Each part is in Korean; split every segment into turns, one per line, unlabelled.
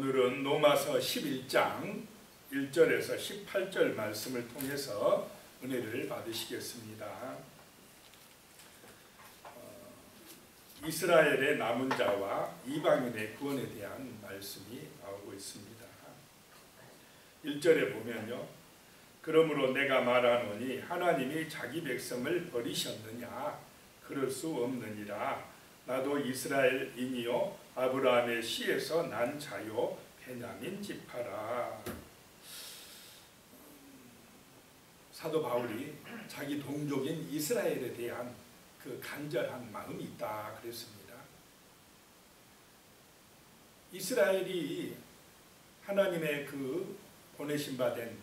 오늘은 로마서 11장 1절에서 18절 말씀을 통해서 은혜를 받으시겠습니다. 이스라엘의 남은 자와 이방인의 구원에 대한 말씀이 나오고 있습니다. 1절에 보면요, 그러므로 내가 말하노니 하나님이 자기 백성을 버리셨느냐? 그럴 수 없느니라. 나도 이스라엘인이요 아브라함의 씨에서 난 자요 베냐민 지파라. 사도 바울이 자기 동족인 이스라엘에 대한 그 간절한 마음이 있다 그랬습니다. 이스라엘이 하나님의 그 보내신 바 된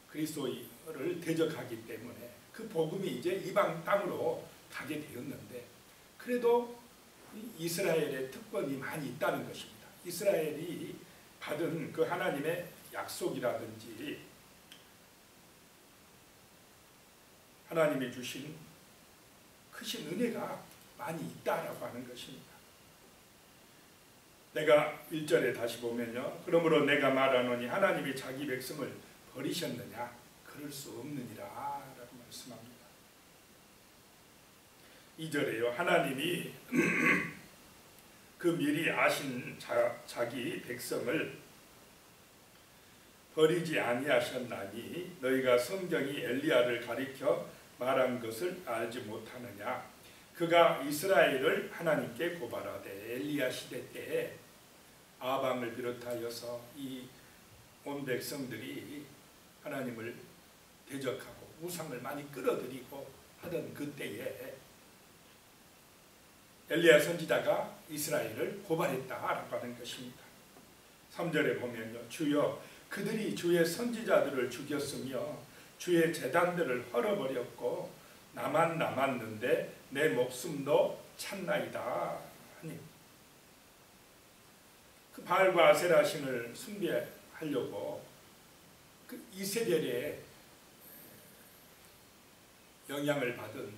그리스도를 대적하기 때문에 그 복음이 이제 이방 땅으로 가게 되었는데, 그래도 이스라엘의 특권이 많이 있다는 것입니다. 이스라엘이 받은 그 하나님의 약속이라든지 하나님이 주신 크신 은혜가 많이 있다라고 하는 것입니다. 내가 1절에 다시 보면요, 그러므로 내가 말하노니 하나님이 자기 백성을 버리셨느냐? 그럴 수 없느니라 라고 말씀합니다. 2절에요, 하나님이 그 미리 아신 자기 백성을 버리지 아니하셨나니 너희가 성경이 엘리야를 가리켜 말한 것을 알지 못하느냐? 그가 이스라엘을 하나님께 고발하되, 엘리야 시대 때에 아방을 비롯하여서 이 온 백성들이 하나님을 대적하고 우상을 많이 끌어들이고 하던 그때에 엘리야 선지자가 이스라엘을 고발했다라고 하는 것입니다. 3절에 보면요, 주여 그들이 주의 선지자들을 죽였으며 주의 제단들을 헐어버렸고 나만 남았는데 내 목숨도 찾나이다 하니, 그 바알과 아세라 신을 숭배하려고 그 이세벨의 영향을 받은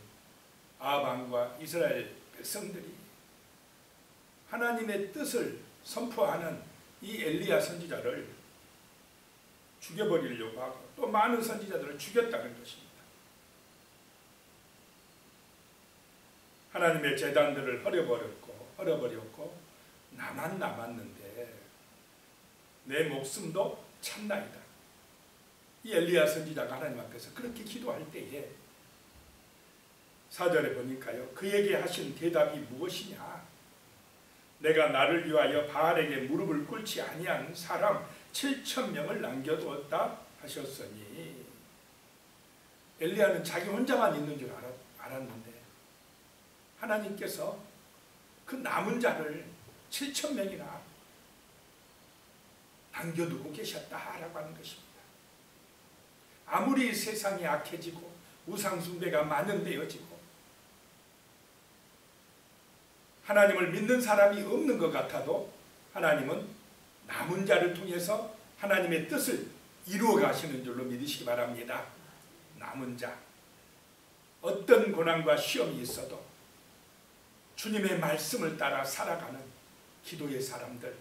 아방과 이스라엘 백성들이 하나님의 뜻을 선포하는 이 엘리야 선지자를 죽여버리려고 하고 또 많은 선지자들을 죽였다는 것입니다. 하나님의 제단들을 헐어버렸고 나만 남았는데 내 목숨도 찾나이다. 이 엘리야 선지자가 하나님 앞에서 그렇게 기도할 때에 4절에 보니까요, 그에게 하신 대답이 무엇이냐? 내가 나를 위하여 바알에게 무릎을 꿇지 아니한 사람 7,000명을 남겨두었다 하셨으니, 엘리야는 자기 혼자만 있는 줄 알았는데 하나님께서 그 남은 자를 7,000명이나 남겨두고 계셨다라고 하는 것입니다. 아무리 세상이 악해지고 우상숭배가 만연되어지고 하나님을 믿는 사람이 없는 것 같아도 하나님은 남은 자를 통해서 하나님의 뜻을 이루어 가시는 줄로 믿으시기 바랍니다. 남은 자, 어떤 고난과 시험이 있어도 주님의 말씀을 따라 살아가는 기도의 사람들,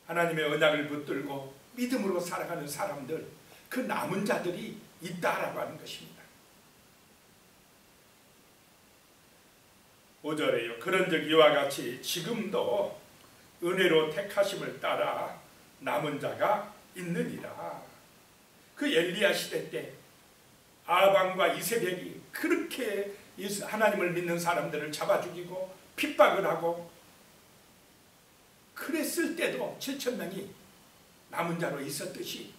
하나님의 언약을 붙들고 믿음으로 살아가는 사람들, 그 남은 자들이 있다라고 하는 것입니다. 5절에요, 그런즉 이와 같이 지금도 은혜로 택하심을 따라 남은 자가 있느니라. 그 엘리야 시대 때 아방과 이세벨이 그렇게 하나님을 믿는 사람들을 잡아 죽이고 핍박을 하고 그랬을 때도 7,000명이 남은 자로 있었듯이,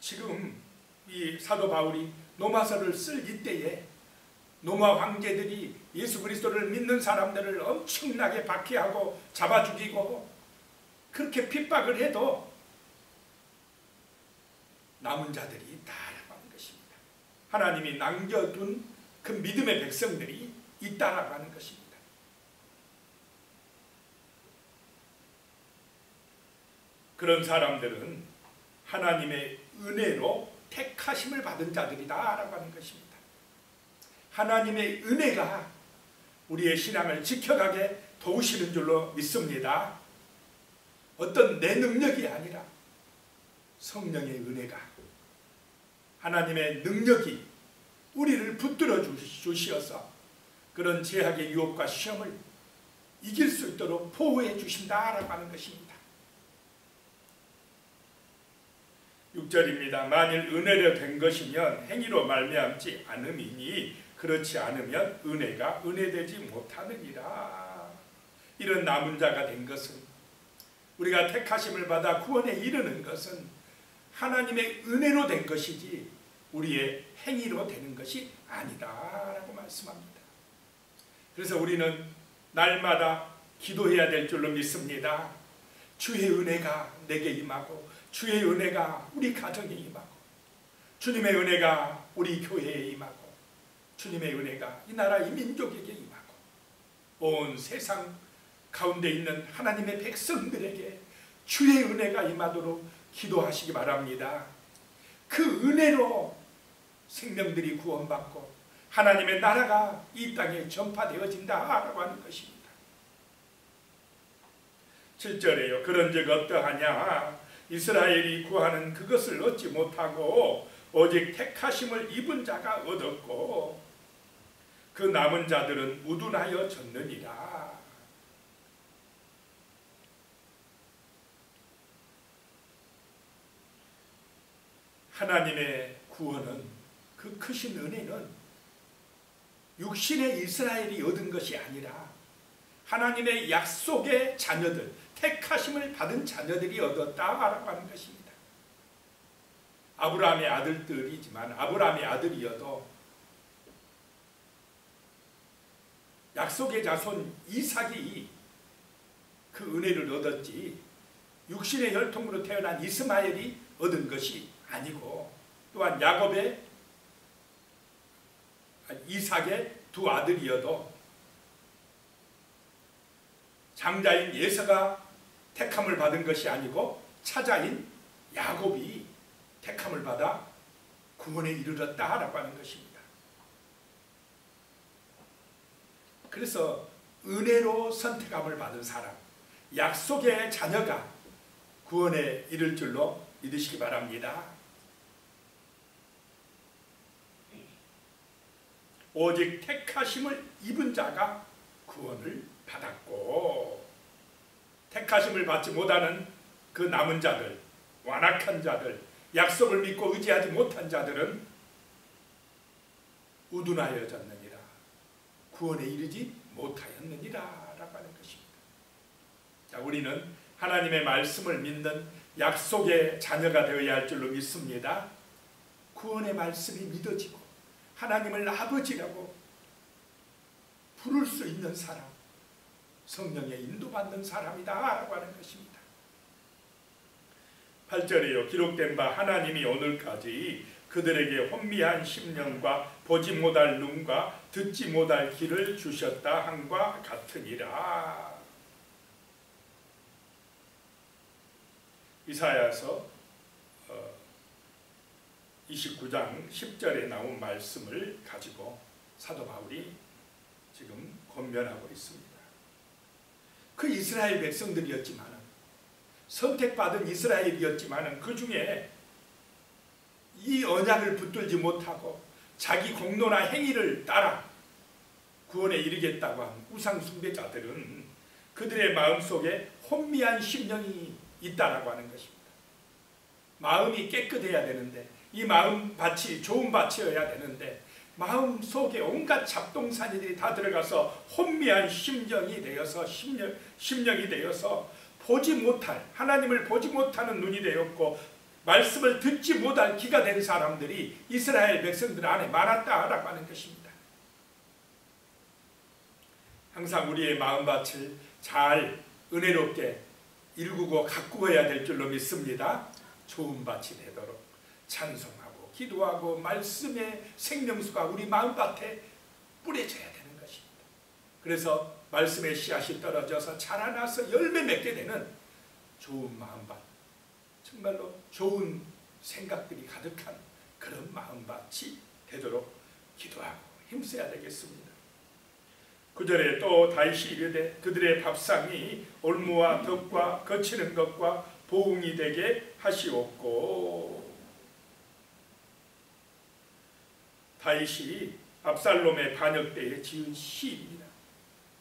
지금 이 사도 바울이 로마서를 쓸 이때에 로마 황제들이 예수 그리스도를 믿는 사람들을 엄청나게 박해하고 잡아 죽이고 그렇게 핍박을 해도 남은 자들이 있다라고 하는 것입니다. 하나님이 남겨둔 그 믿음의 백성들이 있다라고 하는 것입니다. 그런 사람들은 하나님의 은혜로 택하심을 받은 자들이다 라고 하는 것입니다. 하나님의 은혜가 우리의 신앙을 지켜가게 도우시는 줄로 믿습니다. 어떤 내 능력이 아니라 성령의 은혜가, 하나님의 능력이 우리를 붙들어 주시어서 그런 죄악의 유혹과 시험을 이길 수 있도록 보호해 주신다라고 하는 것입니다. 6절입니다. 만일 은혜로 된 것이면 행위로 말미암지 않음이니 그렇지 않으면 은혜가 은혜되지 못하느니라. 이런 남은 자가 된 것은, 우리가 택하심을 받아 구원에 이르는 것은 하나님의 은혜로 된 것이지 우리의 행위로 되는 것이 아니다라고 말씀합니다. 그래서 우리는 날마다 기도해야 될 줄로 믿습니다. 주의 은혜가 내게 임하고, 주의 은혜가 우리 가정에 임하고, 주님의 은혜가 우리 교회에 임하고, 주님의 은혜가 이 나라 이 민족에게 임하고, 온 세상 가운데 있는 하나님의 백성들에게 주의 은혜가 임하도록 기도하시기 바랍니다. 그 은혜로 생명들이 구원받고 하나님의 나라가 이 땅에 전파되어진다라고 하는 것입니다. 7절에요. 그런즉 어떠하냐? 이스라엘이 구하는 그것을 얻지 못하고 오직 택하심을 입은 자가 얻었고 그 남은 자들은 우둔하여 졌느니라. 하나님의 구원은, 그 크신 은혜는 육신의 이스라엘이 얻은 것이 아니라 하나님의 약속의 자녀들, 택하심을 받은 자녀들이 얻었다라고 하는 것입니다. 아브라함의 아들들이지만, 아브라함의 아들이어도 약속의 자손 이삭이 그 은혜를 얻었지 육신의 혈통으로 태어난 이스마엘이 얻은 것이 아니고, 또한 야곱의, 이삭의 두 아들이어도 장자인 예서가 택함을 받은 것이 아니고 차자인 야곱이 택함을 받아 구원에 이르렀다라고 하는 것입니다. 그래서 은혜로 선택함을 받은 사람, 약속의 자녀가 구원에 이를 줄로 믿으시기 바랍니다. 오직 택하심을 입은 자가 구원을 받았고, 택하심을 받지 못하는 그 남은 자들, 완악한 자들, 약속을 믿고 의지하지 못한 자들은 우둔하여졌느니라, 구원에 이르지 못하였느니라 라고 하는 것입니다. 자, 우리는 하나님의 말씀을 믿는 약속의 자녀가 되어야 할 줄로 믿습니다. 구원의 말씀이 믿어지고 하나님을 아버지라고 부를 수 있는 사람, 성령의 인도받는 사람이다 라고 하는 것입니다. 8절에요. 기록된 바 하나님이 오늘까지 그들에게 혼미한 심령과 보지 못할 눈과 듣지 못할 귀를 주셨다 함과 같으니라. 이사야서 29장 10절에 나온 말씀을 가지고 사도 바울이 지금 권면하고 있습니다. 그 이스라엘 백성들이었지만, 선택받은 이스라엘이었지만 그 중에 이 언약을 붙들지 못하고 자기 공로나 행위를 따라 구원에 이르겠다고 한 우상 숭배자들은 그들의 마음속에 혼미한 심령이 있다라고 하는 것입니다. 마음이 깨끗해야 되는데, 이 마음밭이 좋은 밭이어야 되는데 마음속에 온갖 잡동사니들이 다 들어가서 혼미한 심령이 되어서 심령이 되어서 보지 못할, 하나님을 보지 못하는 눈이 되었고 말씀을 듣지 못할 귀가 된 사람들이 이스라엘 백성들 안에 많았다라고 하는 것입니다. 항상 우리의 마음밭을 잘 은혜롭게 일구고 가꾸어야 될 줄로 믿습니다. 좋은 밭이 되도록 찬송하고 기도하고 말씀의 생명수가 우리 마음밭에 뿌려져야 되는 것입니다. 그래서 말씀의 씨앗이 떨어져서 자라나서 열매 맺게 되는 좋은 마음밭, 정말로 좋은 생각들이 가득한 그런 마음밭이 되도록 기도하고 힘써야 되겠습니다. 9절에 또 다윗이 이르되 그들의 밥상이 올무와 덕과 거치는 것과 보응이 되게 하시옵고. 다윗이 압살롬의 반역 때에 지은 시입니다.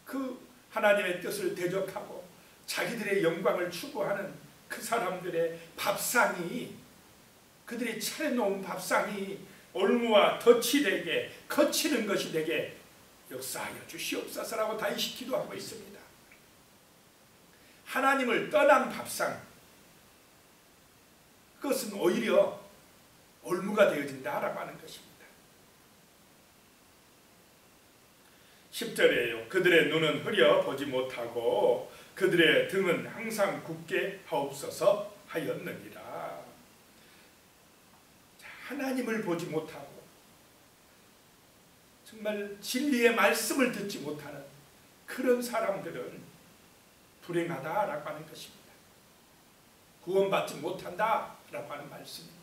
그 하나님의 뜻을 대적하고 자기들의 영광을 추구하는 그 사람들의 밥상이, 그들이 차려놓은 밥상이 올무와 덫이 되게, 거치는 것이 되게 역사하여 주시옵소서라고 다윗이 기도하고 있습니다. 하나님을 떠난 밥상, 그것은 오히려 올무가 되어진다라고 하는 것입니다. 10절에요. 그들의 눈은 흐려 보지 못하고 그들의 등은 항상 굳게 하옵소서 하였느니라. 하나님을 보지 못하고 정말 진리의 말씀을 듣지 못하는 그런 사람들은 불행하다라고 하는 것입니다. 구원받지 못한다라고 하는 말씀입니다.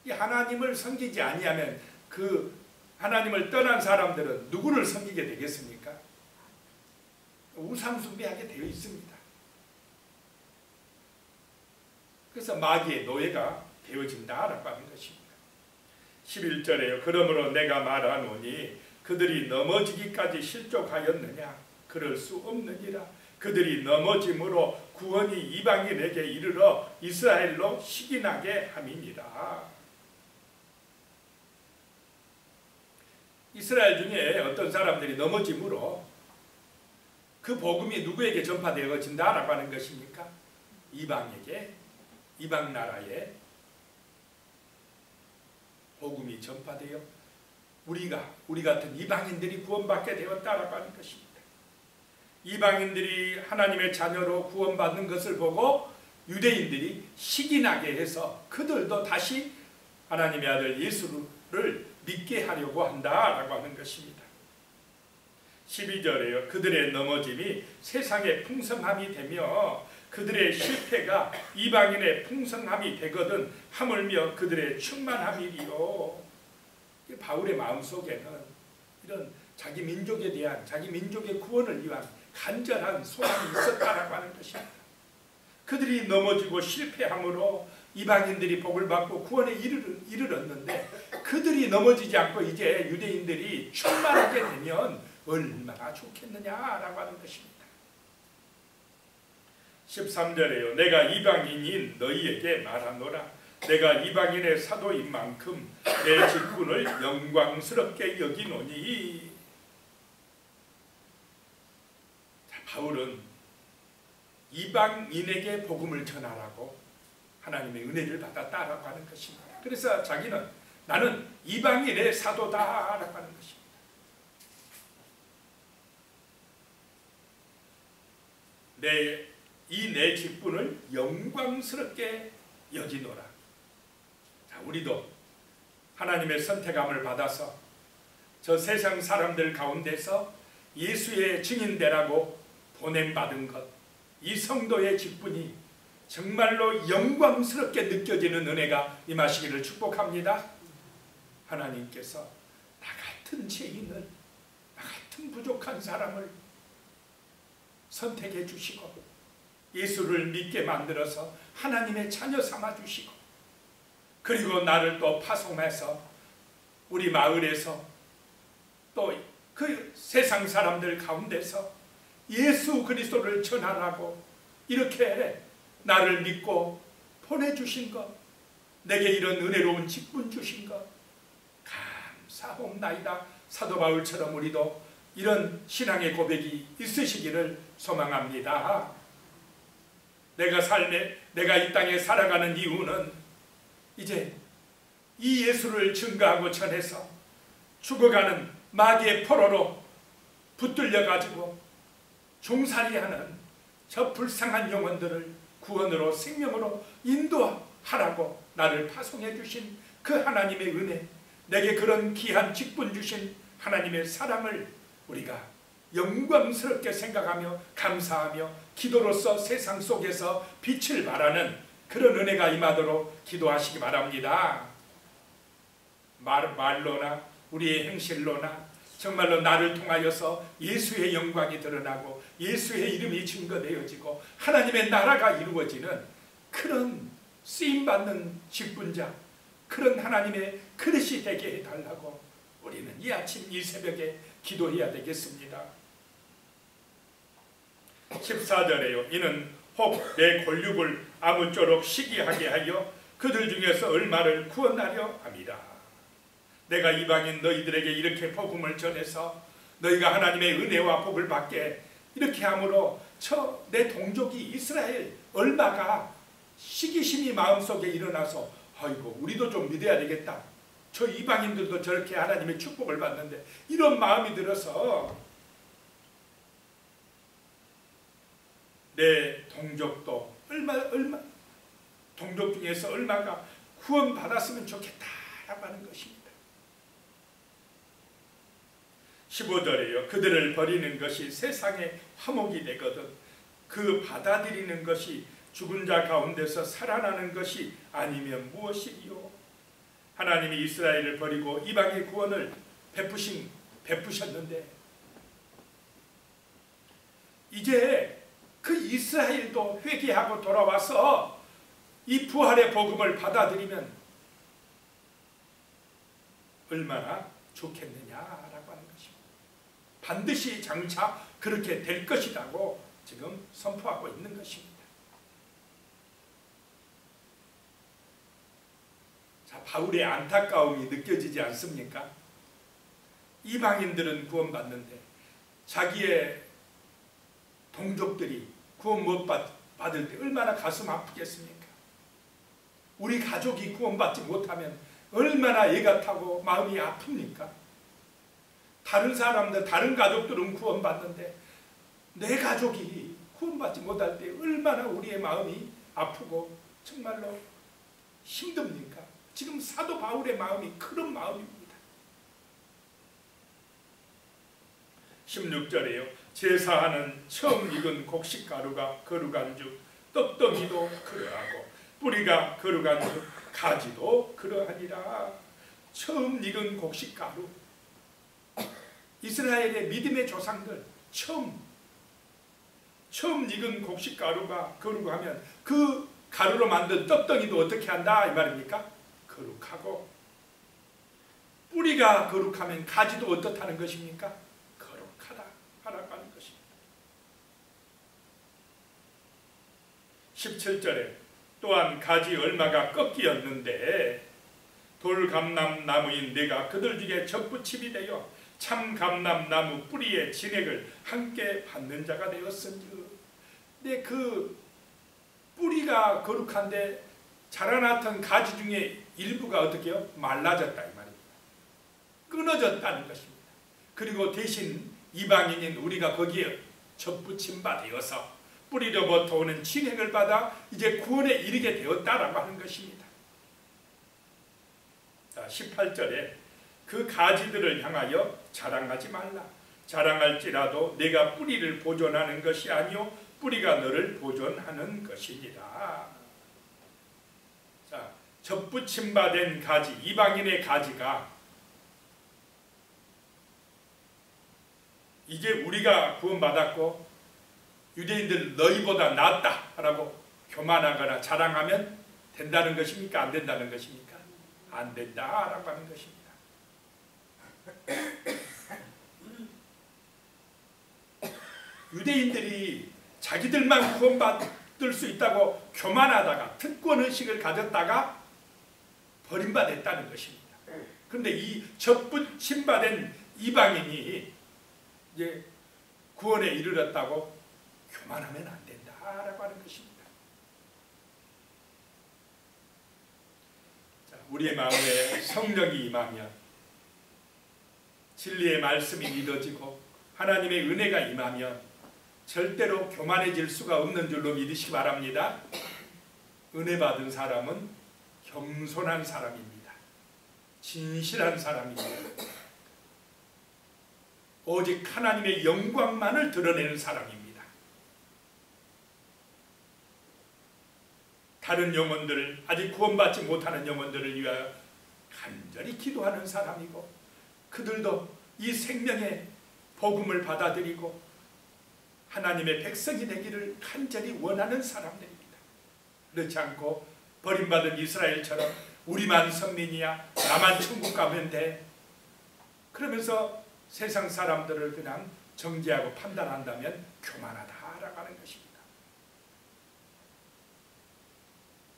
이 하나님을 섬기지 아니하면 그 하나님을 떠난 사람들은 누구를 섬기게 되겠습니까? 우상 숭배하게 되어 있습니다. 그래서 마귀의 노예가 되어진다라고 하는 것입니다. 11절에요. 그러므로 내가 말하노니 그들이 넘어지기까지 실족하였느냐? 그럴 수 없느니라. 그들이 넘어짐으로 구원이 이방인에게 이르러 이스라엘로 시기나게 함이니라. 이스라엘 중에 어떤 사람들이 넘어짐으로 그 복음이 누구에게 전파되어진다라고 하는 것입니까? 이방에게, 이방 나라에 복음이 전파되어 우리 같은 이방인들이 구원받게 되었다라고 하는 것입니다. 이방인들이 하나님의 자녀로 구원받는 것을 보고 유대인들이 시기나게 해서 그들도 다시 하나님의 아들 예수를 믿게 하려고 한다라고 하는 것입니다. 12절에요. 그들의 넘어짐이 세상의 풍성함이 되며 그들의 실패가 이방인의 풍성함이 되거든 하물며 그들의 충만함이리요. 바울의 마음속에는 이런 자기 민족에 대한, 자기 민족의 구원을 위한 간절한 소망이 있었다라고 하는 것입니다. 그들이 넘어지고 실패함으로 이방인들이 복을 받고 구원에 이르렀는데 그들이 넘어지지 않고 이제 유대인들이 충만하게 되면 얼마나 좋겠느냐라고 하는 것입니다. 13절에요. 내가 이방인인 너희에게 말하노라. 내가 이방인의 사도인 만큼 내 직분을 영광스럽게 여기노니. 자, 바울은 이방인에게 복음을 전하라고 하나님의 은혜를 받았다라고 하는 것입니다. 그래서 자기는 나는 이방인의 사도다라고 하는 것입니다. 내 직분을 영광스럽게 여기노라. 자, 우리도 하나님의 선택함을 받아서 저 세상 사람들 가운데서 예수의 증인되라고 보냄받은 것, 이 성도의 직분이 정말로 영광스럽게 느껴지는 은혜가 임하시기를 축복합니다. 하나님께서 나 같은 죄인을, 나 같은 부족한 사람을 선택해 주시고 예수를 믿게 만들어서 하나님의 자녀 삼아 주시고 그리고 나를 또 파송해서 우리 마을에서 또 그 세상 사람들 가운데서 예수 그리스도를 전하라고 이렇게 나를 믿고 보내주신 것, 내게 이런 은혜로운 직분 주신 것 감사옵나이다. 사도 바울처럼 우리도 이런 신앙의 고백이 있으시기를 소망합니다. 내가 이 땅에 살아가는 이유는 이제 이 예수를 증거하고 전해서 죽어가는 마귀의 포로로 붙들려 가지고 종살이하는 저 불쌍한 영혼들을 구원으로 생명으로 인도하라고 나를 파송해 주신 그 하나님의 은혜, 내게 그런 귀한 직분 주신 하나님의 사랑을 우리가 영광스럽게 생각하며 감사하며 기도로서 세상 속에서 빛을 발하는 그런 은혜가 임하도록 기도하시기 바랍니다. 말로나 우리의 행실로나 정말로 나를 통하여서 예수의 영광이 드러나고 예수의 이름이 증거되어지고 하나님의 나라가 이루어지는 그런 쓰임받는 직분자, 그런 하나님의 그릇이 되게 해달라고 우리는 이 아침 이 새벽에 기도해야 되겠습니다. 14절에요. 이는 혹 내 권력을 아무쪼록 시기하게 하여 그들 중에서 얼마를 구원하려 함이라. 내가 이방인 너희들에게 이렇게 복음을 전해서 너희가 하나님의 은혜와 복을 받게 이렇게 함으로 내 동족이 이스라엘 얼마가 시기심이 마음속에 일어나서 아이고 우리도 좀 믿어야 되겠다. 저 이방인들도 저렇게 하나님의 축복을 받는데 이런 마음이 들어서 내 동족도 얼마 동족 중에서 얼마가 구원받았으면 좋겠다라고 하는 것입니다. 15절에요. 그들을 버리는 것이 세상의 화목이 되거든 그 받아들이는 것이 죽은 자 가운데서 살아나는 것이 아니면 무엇이리요. 하나님이 이스라엘을 버리고 이방의 구원을 베푸셨는데 이제 그 이스라엘도 회개하고 돌아와서 이 부활의 복음을 받아들이면 얼마나 좋겠느냐라고 하는 것입니다. 반드시 장차 그렇게 될 것이라고 지금 선포하고 있는 것입니다. 자, 바울의 안타까움이 느껴지지 않습니까? 이방인들은 구원받는데 자기의 동족들이 구원 못 받을 때 얼마나 가슴 아프겠습니까? 우리 가족이 구원받지 못하면 얼마나 애가 타고 마음이 아픕니까? 다른 사람들, 다른 가족들은 구원받는데 내 가족이 구원받지 못할 때 얼마나 우리의 마음이 아프고 정말로 힘듭니까? 지금 사도 바울의 마음이 그런 마음입니다. 16절에요. 제사하는 처음 익은 곡식가루가 거룩한 즉 떡덩이도 그러하고 뿌리가 거룩한 즉 가지도 그러하니라. 처음 익은 곡식가루, 이스라엘의 믿음의 조상들 처음 익은 곡식가루가 거룩하면 그 가루로 만든 떡덩이도 어떻게 한다 이 말입니까? 거룩하고 뿌리가 거룩하면 가지도 어떻다는 것입니까? 거룩하다 하라고 하는 것입니다. 17절에 또한 가지 얼마가 꺾이었는데 돌감람나무인 내가 그들 중에 접붙임이 되어 참 감람나무 뿌리의 진액을 함께 받는 자가 되었은즉. 근데 그 뿌리가 거룩한데 자라났던 가지 중에 일부가 어떻게 해요? 말라졌다 이 말입니다. 끊어졌다는 것입니다. 그리고 대신 이방인인 우리가 거기에 접붙임 바 되어서 뿌리로부터 오는 진액을 받아 이제 구원에 이르게 되었다라고 하는 것입니다. 자, 18절에 그 가지들을 향하여 자랑하지 말라. 자랑할지라도 내가 뿌리를 보존하는 것이 아니요 뿌리가 너를 보존하는 것이니라. 자, 접붙임받은 가지, 이방인의 가지가 이제 우리가 구원받았고 유대인들 너희보다 낫다라고 교만하거나 자랑하면 된다는 것입니까? 안 된다는 것입니까? 안 된다라고 하는 것입니다. 유대인들이 자기들만 구원받을 수 있다고 교만하다가 특권의식을 가졌다가 버림받았다는 것입니다. 그런데 이 접붙임받은 이방인이 이제 구원에 이르렀다고 교만하면 안 된다라고 하는 것입니다. 자, 우리의 마음에 성령이 임하면 진리의 말씀이 믿어지고 하나님의 은혜가 임하면 절대로 교만해질 수가 없는 줄로 믿으시기 바랍니다. 은혜 받은 사람은 겸손한 사람입니다. 진실한 사람입니다. 오직 하나님의 영광만을 드러내는 사람입니다. 다른 영혼들을, 아직 구원받지 못하는 영혼들을 위하여 간절히 기도하는 사람이고 그들도 이 생명의 복음을 받아들이고 하나님의 백성이 되기를 간절히 원하는 사람들입니다. 그렇지 않고 버림받은 이스라엘처럼 우리만 선민이야, 나만 천국 가면 돼, 그러면서 세상 사람들을 그냥 정죄하고 판단한다면 교만하다라고 하는 것입니다.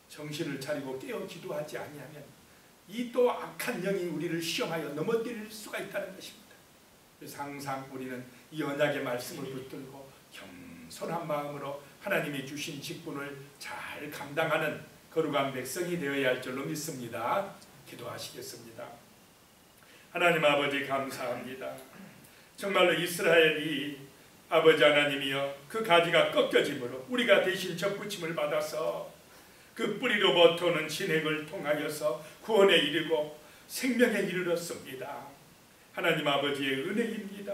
정신을 차리고 깨어 기도하지 아니하면 이 또 악한 영이 우리를 시험하여 넘어뜨릴 수가 있다는 것입니다. 그래서 항상 우리는 이 언약의 말씀을 붙들고 겸손한 마음으로 하나님이 주신 직분을 잘 감당하는 거룩한 백성이 되어야 할 줄로 믿습니다. 기도하시겠습니다. 하나님 아버지 감사합니다. 정말로 이스라엘이 아버지 하나님이여 그 가지가 꺾여짐으로 우리가 대신 접붙임을 받아서 그 뿌리로부터 오는 진액을 통하여서 구원에 이르고 생명에 이르렀습니다. 하나님 아버지의 은혜입니다.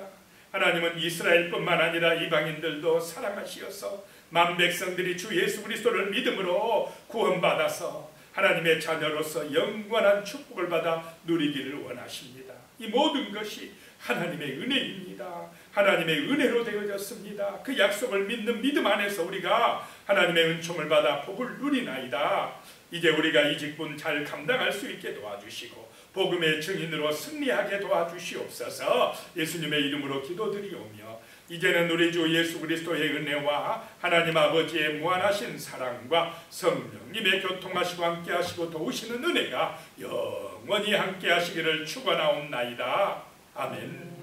하나님은 이스라엘뿐만 아니라 이방인들도 사랑하시어서 만백성들이 주 예수 그리스도를 믿음으로 구원받아서 하나님의 자녀로서 영원한 축복을 받아 누리기를 원하십니다. 이 모든 것이 하나님의 은혜입니다. 하나님의 은혜로 되어졌습니다. 그 약속을 믿는 믿음 안에서 우리가 하나님의 은총을 받아 복을 누리나이다. 이제 우리가 이 직분 잘 감당할 수 있게 도와주시고 복음의 증인으로 승리하게 도와주시옵소서. 예수님의 이름으로 기도드리오며 이제는 우리 주 예수 그리스도의 은혜와 하나님 아버지의 무한하신 사랑과 성령님의 교통하시고 함께하시고 도우시는 은혜가 영원히 함께하시기를 축원하옵나이다. 아멘.